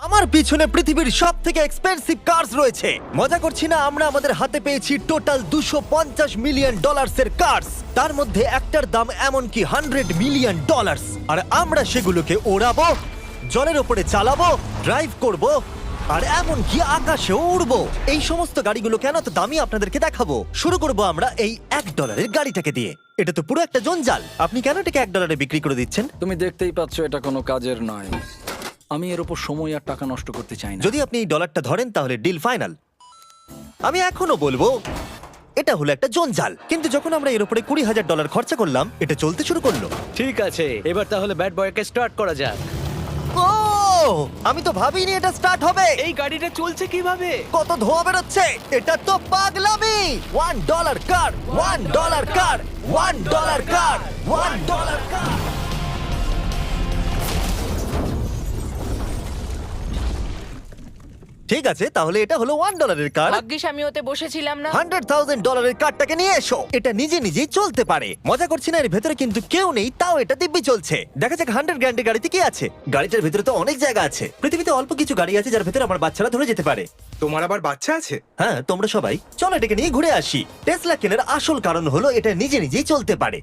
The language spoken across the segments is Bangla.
আমার পিছনে পৃথিবীর সব থেকে এক্সপেন্সিভ কার্স রয়েছে। মজা করছি না, আমরা আমাদের হাতে পেয়েছি টোটাল $250 মিলিয়ন এর কার্স। তার মধ্যে একটার দাম এমনকি $100 মিলিয়ন। আর আমরা সেগুলোকে ওড়াবো, জলের ওপরে চালাবো, ড্রাইভ করব, আর এমনকি আকাশেও উড়বো। এই সমস্ত গাড়িগুলো কেন তো দামি আপনাদেরকে দেখাবো। শুরু করব আমরা এই $1 গাড়িটাকে দিয়ে। এটা তো পুরো একটা জঞ্জাল। আপনি কেন এটাকে $1 বিক্রি করে দিচ্ছেন? তুমি দেখতেই পাচ্ছ এটা কোনো কাজের নয়। আমি এর উপর সময় আর টাকা নষ্ট করতে চাই না। যদি আপনি এই ডলারটা ধরেন তাহলে ডিল ফাইনাল। আমি এখনো বলবো এটা হলো একটা জঞ্জাল, কিন্তু যখন আমরা এর উপরে $20,000 খরচা করলাম, এটা চলতে শুরু করলো। ঠিক আছে, এবার তাহলে ব্যাড বয়কে স্টার্ট করা যাক। ও, আমি তো ভাবিনি এটা স্টার্ট হবে। এই গাড়িটা চলছে কিভাবে? কত ধোঁয়া বেরোচ্ছে, এটা তো পাগলামি। $1 কার, $1 কার, $1 কার, $1 কার। ঠিক আছে, তাহলে এটা হলো $1 কার। ভাগ্যিস আমি ওতে বসেছিলাম না। $100,000 কারটাকে নিয়ে এসো। এটা নিজে নিজেই চলতে পারে। মজা করছি না, এর ভেতরে কিন্তু কেউ নেই, তাও এটা দিব্যি চলছে। দেখা যাক 100 গ্র্যান্ডের গাড়িতে কি আছে। গাড়িটার ভেতরে তো অনেক জায়গা আছে। পৃথিবীতে অল্প কিছু গাড়ি আছে যার ভেতরে আমার বাচ্চারা ধরে যেতে পারে। তোমার আবার বাচ্চা আছে? হ্যাঁ, তোমরা সবাই চলো এটাকে নিয়ে ঘুরে আসি। টেসলা কেনার আসল কারণ হলো এটা নিজে নিজেই চলতে পারে।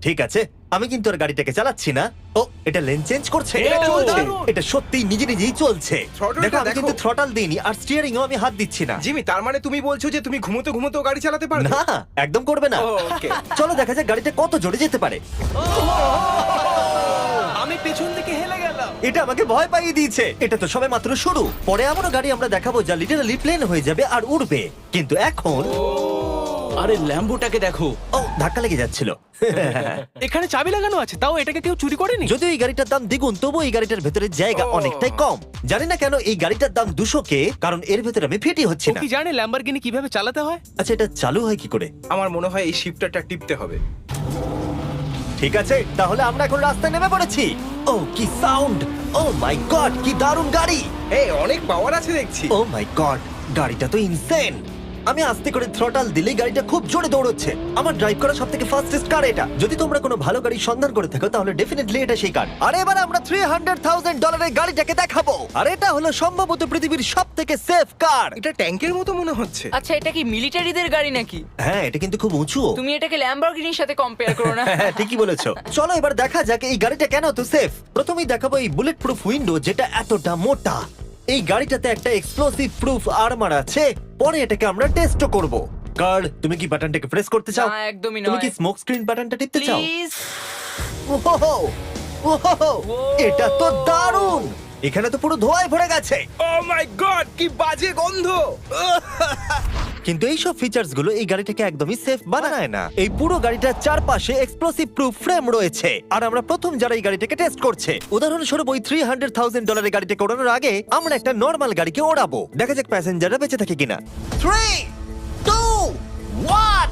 ঠিক আছে, আমি কিন্তু আর গাড়িটাকে চালাচ্ছি না। ও, এটা লেন চেঞ্জ করছে। এটা চলছে। এটা সত্যিই নিজে নিজেই চলছে। Throttle-টা দেখো, আমি দেখো। কিন্তু থ্রটাল দিইনি, আর স্টিয়ারিংও আমি হাত দিচ্ছি না। জিমি, তার মানে তুমি বলছো যে তুমি ঘুমোতে ঘুমোতে গাড়ি চালাতে পারবে? না, একদম করবে না। ও, okay. চলো দেখা যাক গাড়িটা কত জোরে যেতে পারে। আমি পেছন থেকে হেলে গেলাম। এটা আমাকে ভয় পাইয়ে দিয়েছে। এটা তো সবে মাত্র শুরু। পরে এমনও গাড়ি আমরা দেখাবো যা লিটারালি প্লেন হয়ে যাবে আর উড়বে। কিন্তু এখন আরে ল্যাম্বোটাকে দেখো, ও, ধাক্কা লেগে যাচ্ছিল। এখানে চাবি লাগানো আছে, তাও এটাকে কেউ চুরি করেনি। যদিও এই গাড়িটার দাম দ্বিগুণ, তবু এই গাড়িটার ভেতরে জায়গা অনেকটাই কম। জানি না কেন এই গাড়িটার দাম 200K, কারণ এর ভেতরে আমি ফিটই হচ্ছে ও না। কি জানে ল্যাম্বরগিনি কিভাবে চালাতে হয়? আচ্ছা, এটা চালু হয় কি করে? আমার মনে হয় এই শিফটারটা টিপতে হবে। ঠিক আছে, তাহলে আমরা এখন রাস্তায় নেমে পড়েছি। ও, কি সাউন্ড! ও মাই গড, কি দারুণ গাড়ি! এই অনেক পাওয়ার আছে দেখছি। ও মাই গড, গাড়িটা তো ইনসেন। আমি আস্তে করে থ্রটাল দিলেই গাড়িটা খুব জোরে দৌড়চ্ছে। আমার ড্রাইভ করা সবথেকে ফাস্টেস্ট কার এটা। যদি তোমরা কোনো ভালো গাড়ির সন্ধান করে থাকো তাহলে ডেফিনেটলি এটা সেই কার। আর এবার আমরা $300,000 এর গাড়িটাকে দেখাবো। আর এটা হলো সম্ভবত পৃথিবীর সবথেকে সেফ কার। এটা ট্যাঙ্কের মতো মনে হচ্ছে। আচ্ছা, এটা কি মিলিটারিদের গাড়ি নাকি? হ্যাঁ, এটা কিন্তু খুব উঁচু। তুমি এটাকে ল্যাম্বরগিনির সাথে কম্পেয়ার করো না। হ্যাঁ, ঠিকই বলেছো। চলো এবার দেখা যাক এই গাড়িটা কেন এত সেফ। প্রথমেই দেখাবো এই বুলেট প্রুফ উইন্ডো, যেটা এতটা মোটা। এই গাড়িটাতে একটা এক্সপ্লোসিভ প্রুফ আর্মার আছে। পরে এটাকে আমরা টেস্টও করব। কার্ড, তুমি কি বাটনটাকে প্রেস করতে চাও? না, একদমই তুমি কি নয়। স্মোক স্ক্রিন বাটনটা টিপতে চাও? প্লিজ। ওহো, ওহো, এটা তো দারুণ। এখানে তো পুরো ধোঁয়ায় ভরে গেছে। ও মাই গড, কি বাজে গন্ধ! কিন্তু এই সব ফিচার্স গুলো এই গাড়িটাকে একদমই সেফ বানায় না। এই পুরো গাড়িটার চারপাশে এক্সপ্লোসিভ প্রুফ ফ্রেম রয়েছে। আর আমরা প্রথম যারা এই গাড়িটাকে টেস্ট করছে, উদাহরণস্বরূপ ওই $300,000 এর গাড়িটাকে ওড়ানোর আগে আমরা একটা নর্মাল গাড়িকে ওড়াবো। দেখা যাক প্যাসেঞ্জাররা বেঁচে থাকে কিনা। 3, 2, 1।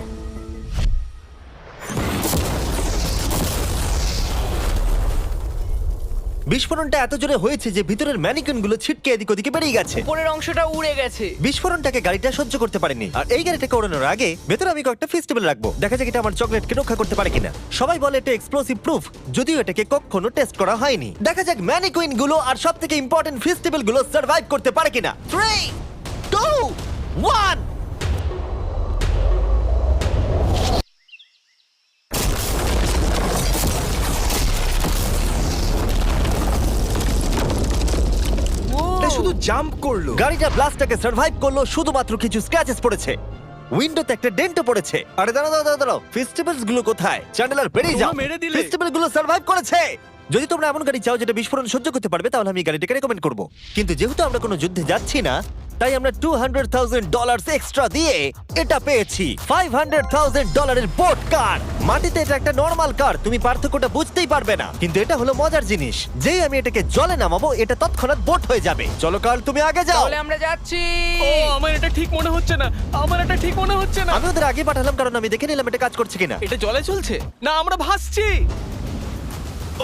বিস্ফোরণটা এত জোরে হয়েছে যে ভিতরের ম্যানিকুইন গুলো ছিটকে এদিক ওদিকে বেরিয়ে গেছে। উপরের অংশটা উড়ে গেছে। বিস্ফোরণটাকে গাড়িটা সহ্য করতে পারেনি। আর এই গাড়িটাকে ওড়ানোর আগে ভেতরে আমি কয়েকটা ফেস্টিভ্যাল রাখবো। দেখা যাক এটা আমার চকলেটকে রক্ষা করতে পারে কিনা। সবাই বলে এটা এক্সপ্লোসিভ প্রুফ, যদিও এটাকে কখনো টেস্ট করা হয়নি। দেখা যাক ম্যানিকুইন গুলো আর সবথেকে ইম্পর্টেন্ট ফেস্টিভ্যাল গুলো সার্ভাইভ করতে পারে কিনা। 3, 2, 1। এটা শুধু জাম্প করলো। গাড়িটা ব্লাস্টটাকে সার্ভাইভ করলো, শুধুমাত্র কিছু স্ক্র্যাচেস পড়েছে। উইন্ডোতে একটা ডেন্টও পড়েছে। আরে দাঁড়াও দাঁড়াও দাঁড়াও, ফেস্টিভ্যালস গুলো কোথায়? চ্যান্ডেলার বেরিয়ে যাও। তোমরা মেরে দিলে। ফেস্টিভ্যাল গুলো সার্ভাইভ করেছে। যদি তোমরা এমন গাড়ি চাও যেটা বিস্ফোরণ সহ্য করতে পারবে, তাহলে আমি এই গাড়িটাকে রেকমেন্ড করব। কিন্তু যেহেতু আমরা কোনো যুদ্ধে যাচ্ছি না, তাই আমরা $200,000 এক্সট্রা দিয়ে এটা পেয়েছি। $500,000 এর বোট কার। মাটিতে এটা একটা নর্মাল কার, তুমি পার্থক্যটা বুঝতেই পারবে না। কিন্তু এটা হলো মজার জিনিস, যেই আমি এটাকে জলে নামাবো এটা তৎক্ষণাৎ বোট হয়ে যাবে। চলো কার, তুমি আগে যাও। তাহলে আমরা যাচ্ছি। ও, আমার এটা ঠিক মনে হচ্ছে না, আমার এটা ঠিক মনে হচ্ছে না। আমি ওদের আগে পাঠালাম কারণ আমি দেখে নিলাম এটা কাজ করছে কিনা। এটা জলে চলছে না, আমরা ভাসছি।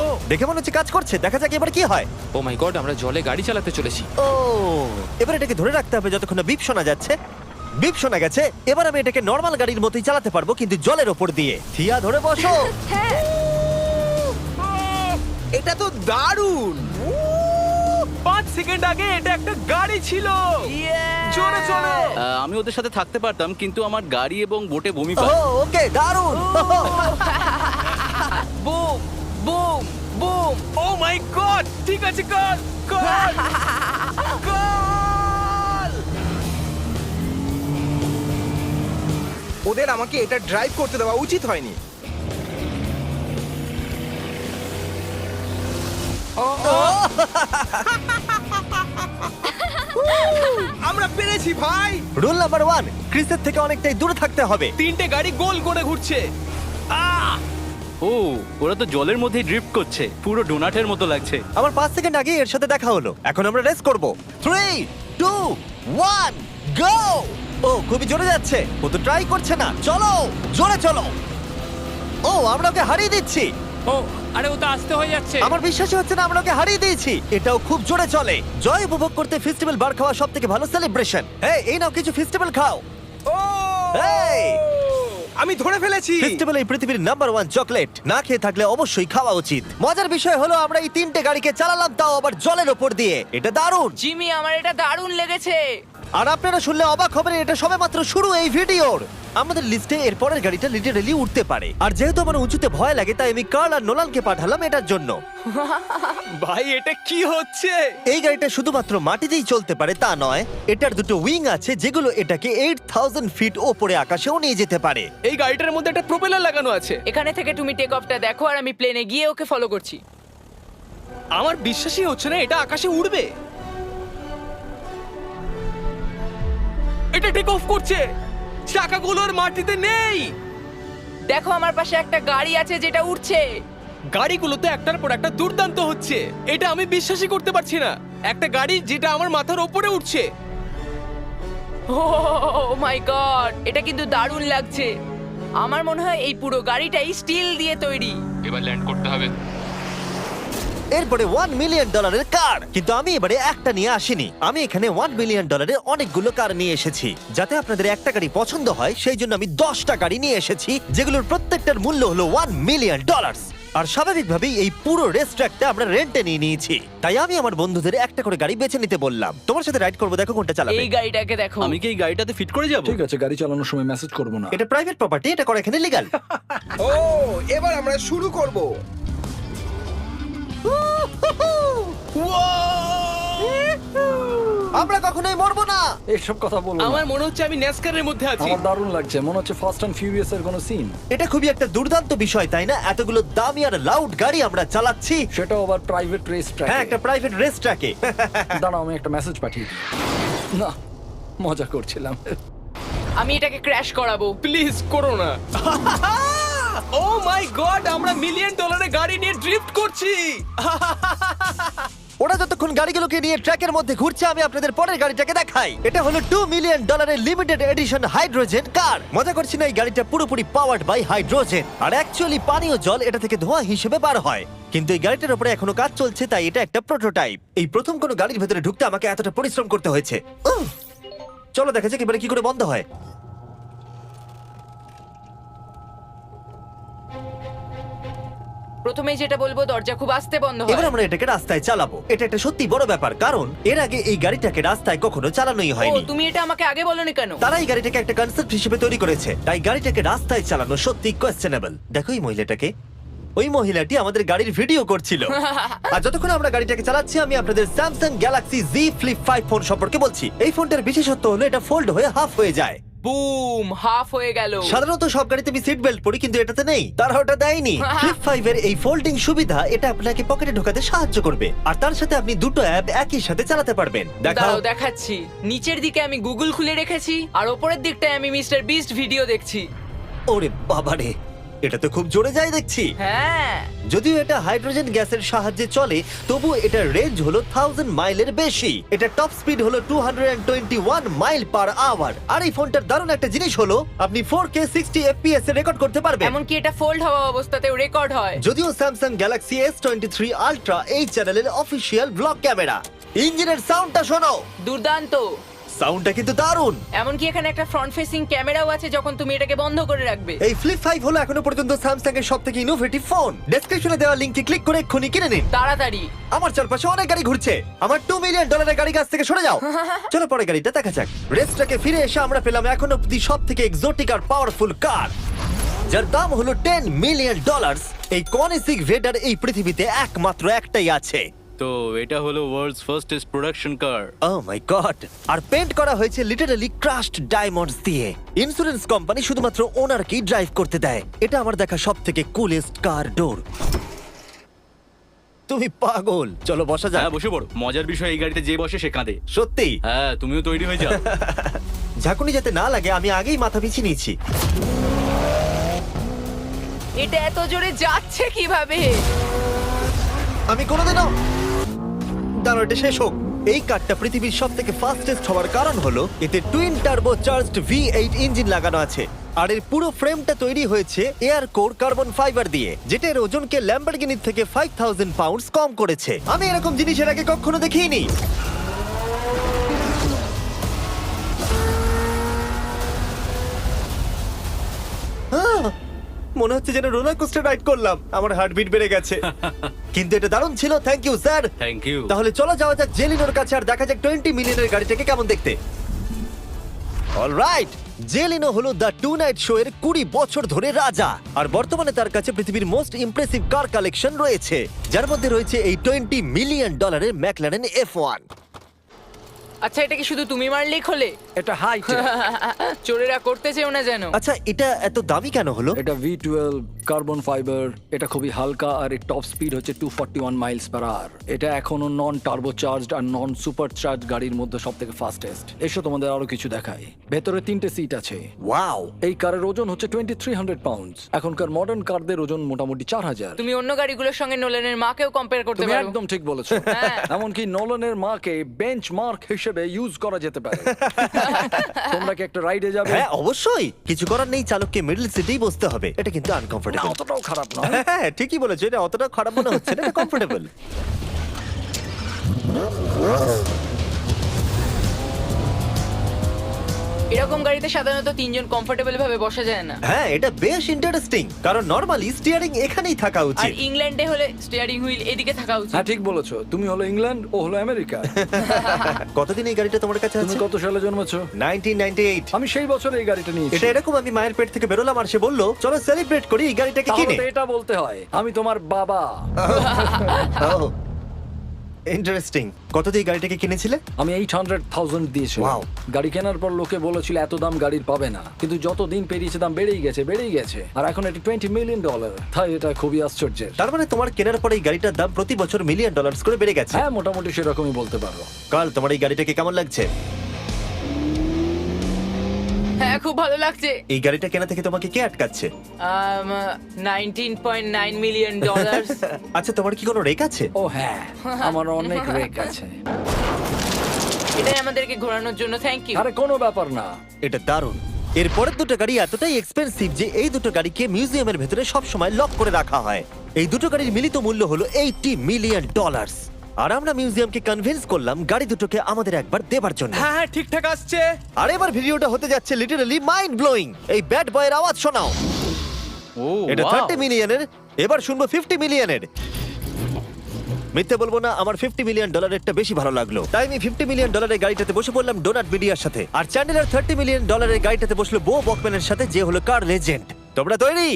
ও, দেখে মনে হচ্ছে কাজ করছে। দেখা যাক এবার কি হয়। ও মাই গড, আমরা জলে গাড়ি চালাতে চলেছি। ও, এবার এটাকে ধরে রাখতে হবে যতক্ষণ না বিপ শোনা যাচ্ছে। বিপ শোনা গেছে। এবার আমি এটাকে নর্মাল গাড়ির মতোই চালাতে পারবো, কিন্তু জলের ওপর দিয়ে। থিয়া, ধরে বসো। হ্যাঁ। এটা তো দারুণ। 5 সেকেন্ড আগে এটা একটা গাড়ি ছিল। জোরে চলো। আমি ওদের সাথে থাকতে পারতাম কিন্তু আমার গাড়ি এবং বোটে ভূমি ও পায়। ওকে দারুণ বুম বুম বুম। ও মাই গড, ঠিক আছে, কর কর কর। ওদের আমাকে এটা ড্রাইভ করতে দেওয়া উচিত হয়নি। আমরা পেরেছি ভাই। রুল নাম্বার 1, ক্রিসের থেকে অনেকটাই দূরে থাকতে হবে। 3টে গাড়ি গোল করে ঘুরছে। ও, ওরা তো জলের মধ্যে ড্রিফট করছে, পুরো ডোনাটের মতো লাগছে। আমার 5 সেকেন্ড আগে এর সাথে দেখা হলো। এখন আমরা রেস করব। 3 2 1 গো! ও খুবই জোরে যাচ্ছে। ও তো ট্রাই করছে না। চলো জোরে চলো। ও আমরা ওকে হারিয়ে দিচ্ছি। ও আরে ও তো আসতে হয়ে যাচ্ছে। আমার বিশ্বাসই হচ্ছে না আমরা ওকে হারিয়ে দিয়েছি। এটাও খুব জোরে চলে। জয় উপভোগ করতে ফেস্টিভ্যাল বার খাওয়া সব থেকে ভালো সেলিব্রেশন। এই নাও কিছু ফেস্টিভ্যাল খাও। ও এই! আমি ধরে ফেলেছি। ফেস্টিভ্যাল এই পৃথিবীর নাম্বার 1 চকলেট। না খেয়ে থাকলে অবশ্যই খাওয়া উচিত। মজার বিষয় হলো আমরা এই 3টে গাড়িকে চালালাম, তাও আবার জলের ওপর দিয়ে। এটা দারুণ। জিমি, আমার এটা দারুণ লেগেছে। আর আপনারা শুনলে অবাক হবেন, এটা সবেমাত্র শুরু এই ভিডিওর। আমাদের লিস্টে এর পরের গাড়িটা লিটারালি উঠতে পারে। আর যেহেতু আমার উঁচুতে ভয় লাগে, তাই আমি কার্ল আর নোলানকে পাঠালাম এটার জন্য। ভাই এটা কি হচ্ছে? এই গাড়িটা শুধুমাত্র মাটিতেই চলতে পারে তা নয়, এটার দুটো উইং আছে যেগুলো এটাকে 8000 ফিট ওপরে আকাশেও নিয়ে যেতে পারে। এই গাড়িটার মধ্যে একটা প্রপেলার লাগানো আছে। এখানে থেকে তুমি টেক অফটা দেখো আর আমি প্লেনে গিয়ে ওকে ফলো করছি। আমার বিশ্বাসই হচ্ছে না এটা আকাশে উড়বে। এটা টেক অফ করছে। চাকাগুলোর মাটিতে নেই। দেখো আমার পাশে একটা গাড়ি আছে যেটা উঠছে। গাড়িগুলোতে একটার পর একটা দুর্দান্ত হচ্ছে। এটা আমি বিশ্বাসই করতে পারছি না। একটা গাড়ি যেটা আমার মাথার ওপরে উঠছে। ও মাই গড, এটা কিন্তু দারুণ লাগছে। আমার মনে হয় এই পুরো গাড়িটাই স্টিল দিয়ে তৈরি। এবার ল্যান্ড করতে হবে। এরপরে $1 মিলিয়ন কার। কিন্তু আমি এবারে একটা নিয়ে আসিনি। আমি এখানে $1 মিলিয়ন অনেকগুলো কার নিয়ে এসেছি। যাতে আপনাদের একটা গাড়ি পছন্দ হয় সেই জন্য আমি 10টা গাড়ি নিয়ে এসেছি, যেগুলোর প্রত্যেকটার মূল্য হলো $1 মিলিয়ন। আর স্বাভাবিকভাবেই এই পুরো রেস ট্র্যাকটা আমরা রেন্টে নিয়ে নিয়েছি। তাই আমি আমার বন্ধুদের একটা করে গাড়ি বেছে নিতে বললাম। তোমার সাথে রাইড করবো, দেখো কোনটা চালাবে। এই গাড়িটাকে দেখো। আমি কি এই গাড়িটাতে ফিট করে যাব? ঠিক আছে, গাড়ি চালানোর সময় মেসেজ করবো না। এটা প্রাইভেট প্রপার্টি, এটা করা এখানে লিগ্যাল। ও এবার আমরা শুরু করব। আমরা কখনোই মরবো না। এইসব কথা বলবো না। আমার মনে হচ্ছে আমি ন্যাসকারের মধ্যে আছি। আমার দারুণ লাগছে, মনে হচ্ছে ফাস্ট অ্যান্ড ফিউরিয়াস এর কোনো সিন। এটা খুবই একটা দুর্দান্ত বিষয়, তাই না? এতগুলো দামি আর লাউড গাড়ি আমরা চালাচ্ছি। সেটাও আবার প্রাইভেট রেস ট্র্যাক। হ্যাঁ, একটা প্রাইভেট রেস ট্র্যাকে। দাঁড়াও, আমি একটা মেসেজ পাঠিয়ে দিই। না, মজা করছিলাম। আমি এটাকে ক্র্যাশ করাবো। প্লিজ করো না। ও মাই গড, আমরা $1 মিলিয়ন গাড়ি নিয়ে ড্রিফট করছি। ওরা যতক্ষণ গাড়িগুলোকে নিয়ে ট্র্যাকের মধ্যে ঘুরছে, আমি আপনাদের পরের গাড়িটাকে দেখাই। এটা হলো $2 million limited edition hydrogen car. মজা করছি না, এই গাড়িটা পুরোপুরি পাওয়ার্ড বাই হাইড্রোজেন। আর অ্যাকচুয়ালি পানীয় জল এটা থেকে ধোঁয়া হিসেবে বার হয়। কিন্তু এই গাড়িটার উপরে এখনো কাজ চলছে, তাই এটা একটা প্রোটোটাইপ। এই প্রথম কোনো গাড়ির ভেতরে ঢুকতে আমাকে এতটা পরিশ্রম করতে হয়েছে। চলো দেখা যাক এবারে কি করে বন্ধ হয়। প্রথমে যেটা বলবো, দরজা খুব আস্তে বন্ধ এবার হয়। আমরা এটাকে রাস্তায় চালাবো। এটা একটা সত্যি বড় ব্যাপার, কারণ এর আগে এই গাড়িটাকে রাস্তায় কখনো চালানোই ও, হয়নি। তুমি এটা আমাকে আগে বলনি কেন? তারা এই গাড়িটাকে একটা কনসেপ্ট হিসেবে তৈরি করেছে, তাই গাড়িটাকে রাস্তায় চালানো সত্যি কোয়েশ্চেনেবল। দেখো এই মহিলাটাকে, ওই মহিলাটি আমাদের গাড়ির ভিডিও করছিল। আর যতক্ষণ আমরা গাড়িটাকে চালাচ্ছি, আমি আপনাদের Samsung Galaxy Z Flip 5 phone সম্পর্কে বলছি। এই ফোনটার বিশেষত্ব হলো এটা ফোল্ড হয়ে হাফ হয়ে যায়। বুম, হাফ হয়ে গেল। সাধারণত সব গাড়িতে আমি সিট বেল্ট পরি, কিন্তু এটাতে নেই। তারা ওটা দেয়নি। ফ্লিপ 5 এর এই ফোল্ডিং সুবিধা এটা আপনাকে পকেটে ঢোকাতে সাহায্য করবে। আর তার সাথে আপনি দুটো অ্যাপ একই সাথে চালাতে পারবেন। দেখাও। দাঁড়াও, দেখাচ্ছি। নিচের দিকে আমি গুগল খুলে রেখেছি, আর ওপরের দিকটায় আমি মিস্টার বিস্ট ভিডিও দেখছি। ওরে বাবারে, এটা তো খুব জোরে যায় দেখছি। হ্যাঁ, যদিও এটা হাইড্রোজেন গ্যাসের সাহায্যে চলে, তবু এটার রেঞ্জ হলো 1000 মাইলের বেশি। এটা টপ স্পিড হলো 221 মাইল পার আওয়ার। আর এই ফোনটার দারুণ একটা জিনিস হলো আপনি 4K 60 FPS এ রেকর্ড করতে পারবেন। এমনকি এটা ফোল্ড হওয়া অবস্থাতেও রেকর্ড হয়। যদিও স্যামসাং গ্যালাক্সি S23 আলট্রা এই চ্যানেলের অফিসিয়াল ব্লগ ক্যামেরা। ইঞ্জিনের সাউন্ডটা শোনো। দুর্দান্ত। সাউন্ডটা কিন্তু দারুণ। এমনকি এখানে একটা ফ্রন্ট ফেসিং ক্যামেরাও আছে যখন তুমি এটাকে বন্ধ করে রাখবে। এই ফ্লিপ 5 হলো এখনো পর্যন্ত স্যামসাং এর সবথেকে ইনোভেটিভ ফোন। ডেসক্রিপশনে দেওয়া লিংকে ক্লিক করে এক্ষুনি কিনে নিন। তাড়াতাড়ি। আমার চারপাশে অনেক গাড়ি ঘুরছে। আমার $2 মিলিয়ন গাড়ি কাছ থেকে সরে যাও। চলো পরে গাড়িটা দেখা যাক। রেসটাকে ফিরে এসে আমরা পেলাম এখন অব্দি সবথেকে এক্সোটিক আর পাওয়ারফুল কার, যার দাম হলো $10 মিলিয়ন। এই কনিসিক ভেডার এই পৃথিবীতে একমাত্র একটাই আছে। তো এটা হলো world's fastest production car. Oh my God! আর পেন্ট করা হয়েছে লিটারালি ক্রাশড ডায়মন্ডস দিয়ে। ইন্স্যুরেন্স কোম্পানি শুধুমাত্র ওনারকেই ড্রাইভ করতে দেয়। এটা আমার দেখা সবথেকে কুলেস্ট কার ডোর। তুমি পাগল। চলো বসা যাক। হ্যাঁ বসে পড়ো। মজার বিষয় এই গাড়িতে যে বসে সে কাঁদে। সত্যি হ্যাঁ তুমিও তৈরি হয়ে যাও। ঝাঁকুনি যাতে না লাগে আমি আগেই মাথা পিছিয়ে নিয়েছি। এটা এত জোরে যাচ্ছে কিভাবে? আমি কোনোদিনও দাঁড়ো, এটা শেষ হোক। এই কারটা পৃথিবীর সব থেকে ফাস্টেস্ট হওয়ার কারণ হলো এতে twin turbo charged V8 engine লাগানো আছে। আর এর পুরো ফ্রেমটা তৈরি হয়েছে এয়ার কোর কার্বন ফাইবার দিয়ে, যেটা এর ওজনকে ল্যাম্বরগিনির থেকে 5000 পাউন্ডস কম করেছে। আমি এরকম জিনিসের আগে কখনো দেখিনি। মনে হচ্ছে যেন রোলার কোস্টার রাইড করলাম। আমার হার্টবিট বেড়ে গেছে। কিন্তু এটা দারুণ ছিল। Thank you sir. Thank you. তাহলে চলো যাওয়া যাক জেলিনোর কাছে আর দেখা যাক 20 মিলিয়নের গাড়িটাকে কেমন দেখতে। অলরাইট, জেলিনো হলো দ্য টু নাইট শো এর 20 বছর ধরে রাজা। আর বর্তমানে তার কাছে পৃথিবীর মোস্ট ইমপ্রেসিভ কার কালেকশন রয়েছে, যার মধ্যে রয়েছে এই $20 মিলিয়ন ম্যাকলারেন F1। আচ্ছা, এটা কি শুধু তুমি মারলেই খোলে? এটা হাই। চোরেরা করতে চেও না যেন। আচ্ছা, এটা এত দামি কেন হলো? এটা V12 কার্বন ফাইবার। এটা খুবই হালকা আর এর টপ স্পিড হচ্ছে 241 মাইলস পার আওয়ার। এটা এখনো নন টার্বো চার্জড আর নন সুপার চার্জ গাড়ির মধ্যে সবথেকে ফাস্টেস্ট। এসো তোমাদের আরো কিছু দেখাই। ভেতরে 3টে সিট আছে। ওয়াও! এই কারের ওজন হচ্ছে 2300 পাউন্ডস। এখনকার মডার্ন কারদের ওজন মোটামুটি 4000। তুমি অন্য গাড়িগুলোর সঙ্গে নোলানের মাকেও কম্পেয়ার করতে তুমি পারো। একদম ঠিক বলেছো। হ্যাঁ। এমনকি নোলানের মাকে বেঞ্চমার্ক হিসেবে ইউজ করা যেতে পারে। তোমরা কি একটা রাইডে যাবে? হ্যাঁ অবশ্যই। কিছু করার নেই, চালককে মিডল সিটেই বসতে হবে। এটা কিন্তু না, আনকমফোর্টেবল। অতটাও খারাপ না। হ্যাঁ ঠিকই বলেছো, এটা অতটা খারাপ মনে হচ্ছে না, কমফোর্টেবল। এরকম গাড়িতে সাধারণত 3 জন কমফোর্টেবল ভাবে বসা যায় না। হ্যাঁ এটা বেশ ইন্টারেস্টিং, কারণ নরমালি স্টিয়ারিং এখানেই থাকা আর উচিত। ইংল্যান্ডে হলে স্টিয়ারিং হুইল এদিকে থাকা উচিত। হ্যাঁ ঠিক বলেছো। তুমি হলো ইংল্যান্ড, ও হলো আমেরিকা। কতদিন এই গাড়িটা তোমার কাছে তুমি আছে? কত সালে জন্মেছো? 1998। আমি সেই বছর এই গাড়িটা নিয়েছি। এটা এরকম, আমি মায়ের পেট থেকে বেরোলাম আর সে বললো চলো সেলিব্রেট করি এই গাড়িটাকে তাহলে কিনে। তো এটা বলতে হয় আমি তোমার বাবা। ইন্টারেস্টিং। কত দিয়ে এই গাড়িটাকে কিনেছিলে? আমি 800,000 দিয়েছি। Wow. গাড়ি কেনার পর লোকে বলেছিল এত দাম গাড়ির পাবে না, কিন্তু যত দিন পেরিয়েছে দাম বেড়েই গেছে। আর এখন এটি $20 মিলিয়ন। তাই এটা খুবই আশ্চর্যের। তার মানে তোমার কেনার পরে এই গাড়িটার দাম প্রতি বছর $1 মিলিয়ন করে বেড়ে গেছে। হ্যাঁ মোটামুটি সেরকমই বলতে পারো। কাল তোমার এই গাড়িটাকে কেমন লাগছে? হ্যাঁ খুব ভালো লাগছে। এই গাড়িটা কেনা থেকে তোমাকে কে আটকাচ্ছে? $19.9 মিলিয়ন। আচ্ছা তোমার কি কোনো রেক আছে? ও হ্যাঁ, আমার অনেক রেক আছে। এটাই আমাদেরকে ঘোরানোর জন্য থ্যাংক ইউ। আরে কোনো ব্যাপার না। এটা দারুণ। এর পরের দুটো গাড়ি এতটাই এক্সপেন্সিভ যে এই দুটো গাড়িকে মিউজিয়ামের ভেতরে সব সময় লক করে রাখা হয়। এই দুটো গাড়ির মিলিত মূল্য হলো $80 মিলিয়ন। আর আমরা মিউজিয়ামকে কনভিন্স করলাম গাড়ি দুটোকে আমাদের একবার দেবার জন্য। হ্যাঁ হ্যাঁ ঠিকঠাক আসছে। আর এবার ভিডিওটা হতে যাচ্ছে লিটারালি মাইন্ড ব্লোয়িং। এই ব্যাড বয়ের আওয়াজ শোনাও। ও এটা wow! 30 মিলিয়নের, এবার শুনবো 50 মিলিয়নের। মিথ্যে বলবো না, আমার $50 মিলিয়নেরটা বেশি ভালো লাগলো। তাই আমি $50 মিলিয়নের গাড়িটাতে বসে পড়লাম ডোনাট মিডিয়ার সাথে, আর চ্যান্ডেলার $30 মিলিয়ন গাড়িটাতে বসলো বো বকম্যানের সাথে, যে হলো কার লেজেন্ড। তোমরা তৈরি?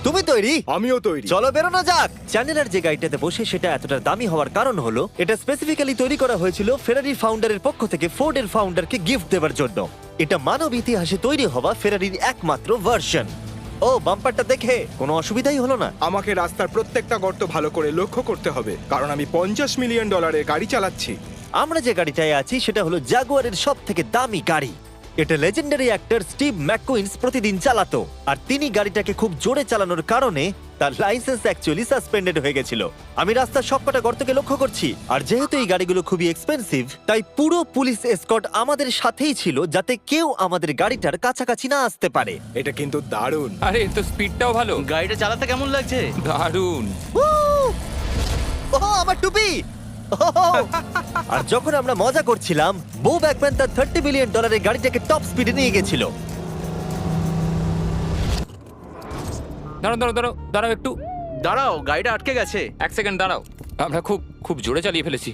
তুমি তৈরি? আমিও তৈরি। চলো বেরোনো যাক। চ্যান্ডেলার যে গাড়িটাতে বসে সেটা এতটা দামি হওয়ার কারণ হলো এটা স্পেসিফিক্যালি তৈরি করা হয়েছিল ফেরারির ফাউন্ডারের পক্ষ থেকে ফোর্ডের ফাউন্ডারকে গিফট দেওয়ার জন্য। এটা মানব ইতিহাসে তৈরি হওয়া ফেরারির একমাত্র ভার্সন। ও বাম্পারটা দেখে কোনো অসুবিধাই হলো না। আমাকে রাস্তার প্রত্যেকটা গর্ত ভালো করে লক্ষ্য করতে হবে, কারণ আমি $50 মিলিয়ন গাড়ি চালাচ্ছি। আমরা যে গাড়িটায় আছি সেটা হলো জাগুয়ারের সব থেকে দামি গাড়ি। এটা লেজেন্ডারি অ্যাক্টর স্টিভ ম্যাককুইন্স প্রতিদিন চালাতো, আর তিনি গাড়িটাকে খুব জোরে চালানোর কারণে তার লাইসেন্স অ্যাকচুয়ালি সাসপেন্ডেড হয়ে গেছিল। আমি রাস্তার সবকটা গর্তকে লক্ষ্য করছি, আর যেহেতু এই গাড়িগুলো খুবই এক্সপেন্সিভ তাই পুরো পুলিশ এসকর্ট আমাদের সাথেই ছিল, যাতে কেউ আমাদের গাড়িটার কাছাকাছি না আসতে পারে। এটা কিন্তু দারুণ। আরে এর তো স্পিডটাও ভালো। গাড়িটা চালাতে কেমন লাগছে? দারুণ। ও আমার টুপি! আর যখন আমরা মজা করছিলাম, বো ব্যাকম্যান তার $30 বিলিয়ন গাড়িটাকে টপ স্পিডে নিয়ে গেছিল। দাঁড়াও দাঁড়াও দাঁড়াও দাঁড়াও একটু দাঁড়াও, গাড়িটা আটকে গেছে। 1 সেকেন্ড দাঁড়াও। আমরা খুব খুব জোরে চালিয়ে ফেলেছি।